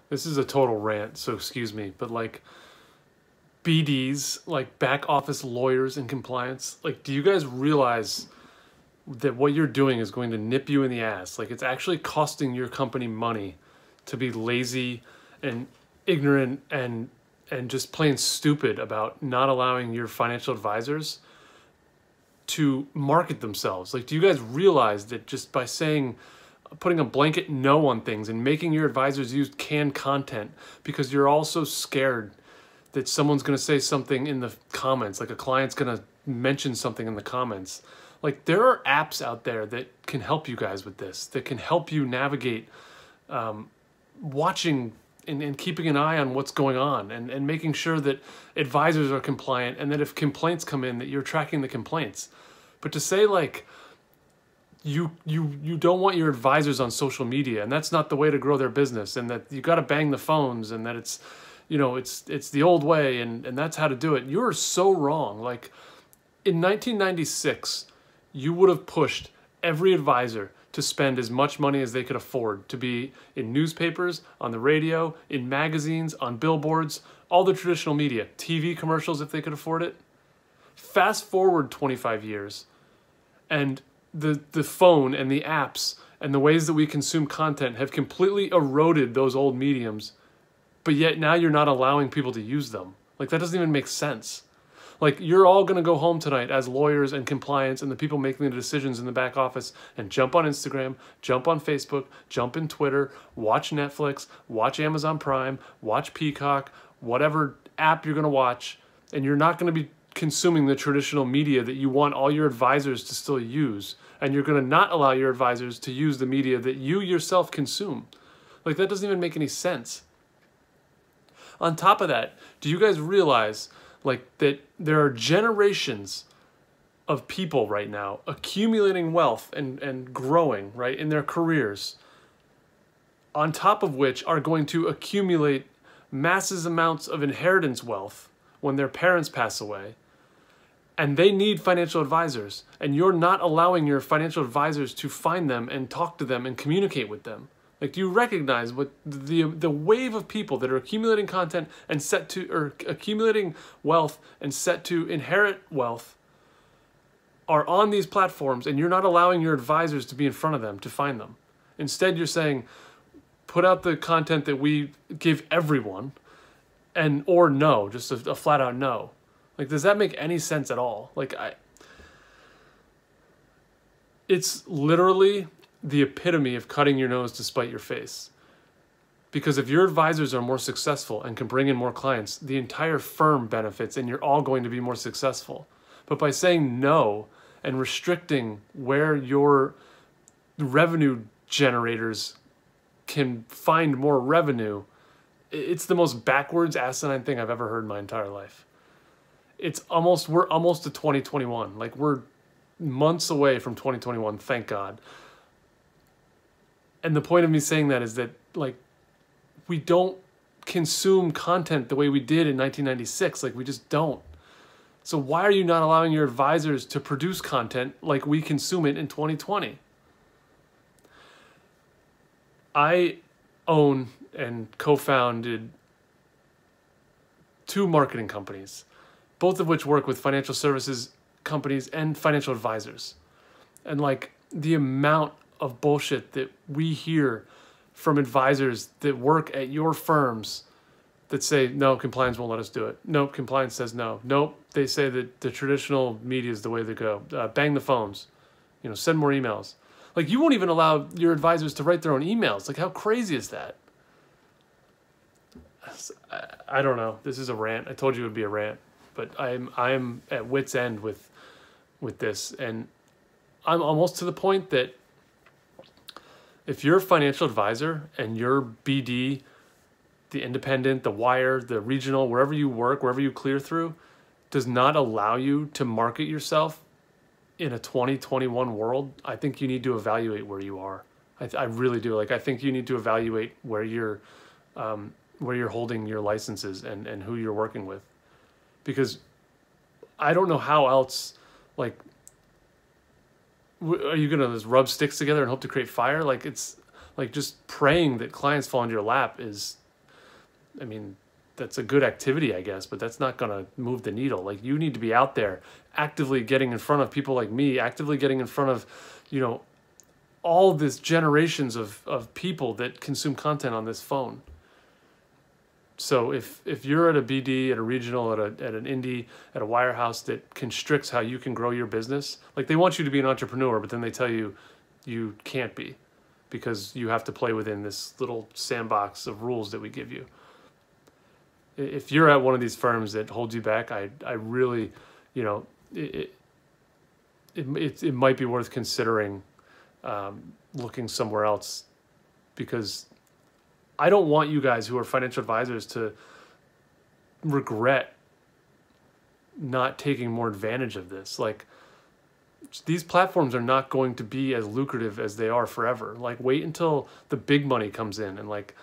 this is a total rant, so excuse me, but like BDs, like back office lawyers in compliance, like, do you guys realize that what you're doing is going to nip you in the ass? Like, it's actually costing your company money to be lazy and ignorant and just plain stupid about not allowing your financial advisors to market themselves. Like, do you guys realize that just by putting a blanket no on things and making your advisors use canned content because you're all so scared that someone's going to say something in the comments, like a client's going to mention something in the comments. Like, there are apps out there that can help you guys with this, that can help you navigate watching and keeping an eye on what's going on and making sure that advisors are compliant and that if complaints come in, that you're tracking the complaints. But to say like, you don't want your advisors on social media and that's not the way to grow their business and that you got to bang the phones and that it's, you know, it's the old way and that's how to do it. You're so wrong. Like, in 1996, you would have pushed every advisor to spend as much money as they could afford to be in newspapers, on the radio, in magazines, on billboards, all the traditional media, TV commercials if they could afford it. Fast forward 25 years and the phone and the apps and the ways that we consume content have completely eroded those old mediums, but yet now you're not allowing people to use them. Like, that doesn't even make sense. Like, you're all going to go home tonight as lawyers and compliance and the people making the decisions in the back office and jump on Instagram, jump on Facebook, jump in Twitter, watch Netflix, watch Amazon Prime, watch Peacock, whatever app you're going to watch, and you're not going to be consuming the traditional media that you want all your advisors to still use. And you're going to not allow your advisors to use the media that you yourself consume. Like, that doesn't even make any sense. On top of that, do you guys realize like that there are generations of people right now accumulating wealth and growing, right, in their careers, on top of which are going to accumulate massive amounts of inheritance wealth when their parents pass away, and they need financial advisors, and you're not allowing your financial advisors to find them and talk to them and communicate with them. Like, do you recognize what the wave of people that are accumulating content and accumulating wealth and set to inherit wealth are on these platforms, and you're not allowing your advisors to be in front of them to find them? Instead, you're saying, put out the content that we give everyone, or no, just a flat out no. Like, does that make any sense at all? Like, it's literally the epitome of cutting your nose to spite your face. Because if your advisors are more successful and can bring in more clients, the entire firm benefits and you're all going to be more successful. But by saying no and restricting where your revenue generators can find more revenue, it's the most backwards, asinine thing I've ever heard in my entire life. We're almost to 2021. Like, we're months away from 2021, thank God. And the point of me saying that is that, like, we don't consume content the way we did in 1996. Like, we just don't. So why are you not allowing your advisors to produce content like we consume it in 2020? I own and co-founded 2 marketing companies, both of which work with financial services companies and financial advisors. And like, the amount of bullshit that we hear from advisors that work at your firms that say, no, compliance won't let us do it. Nope, compliance says no. Nope, they say that the traditional media is the way to go. Bang the phones, send more emails. Like, you won't even allow your advisors to write their own emails. Like, how crazy is that? I don't know. This is a rant. I told you it would be a rant, but I'm at wit's end with this, and I'm almost to the point that if you're a financial advisor and your BD, the independent, the wire, the regional, wherever you work, wherever you clear through, does not allow you to market yourself in a 2021 world, I think you need to evaluate where you are. I really do. Like, I think you need to evaluate where you're holding your licenses and who you're working with. Because I don't know how else, like, are you going to just rub sticks together and hope to create fire? Like, it's like just praying that clients fall into your lap is I mean, that's a good activity, I guess, but that's not going to move the needle. Like, you need to be out there actively getting in front of people like me, actively getting in front of, you know, all this generations of people that consume content on this phone. So if you're at a BD, at a regional, at an indie, at a wirehouse that constricts how you can grow your business, like, they want you to be an entrepreneur, but then they tell you you can't be because you have to play within this little sandbox of rules that we give you. If you're at one of these firms that holds you back, I really, you know, it might be worth considering looking somewhere else, because I don't want you guys who are financial advisors to regret not taking more advantage of this. Like, these platforms are not going to be as lucrative as they are forever. Like, wait until the big money comes in, and like,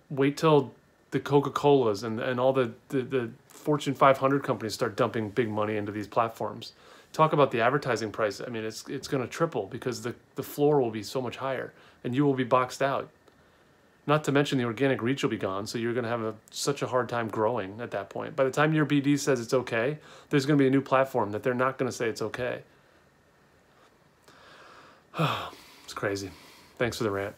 wait till the Coca-Colas and all the Fortune 500 companies start dumping big money into these platforms. Talk about the advertising price. I mean, it's going to triple because the floor will be so much higher and you will be boxed out. Not to mention the organic reach will be gone, so you're going to have such a hard time growing at that point. By the time your BD says it's okay, there's going to be a new platform that they're not going to say it's okay. It's crazy. Thanks for the rant.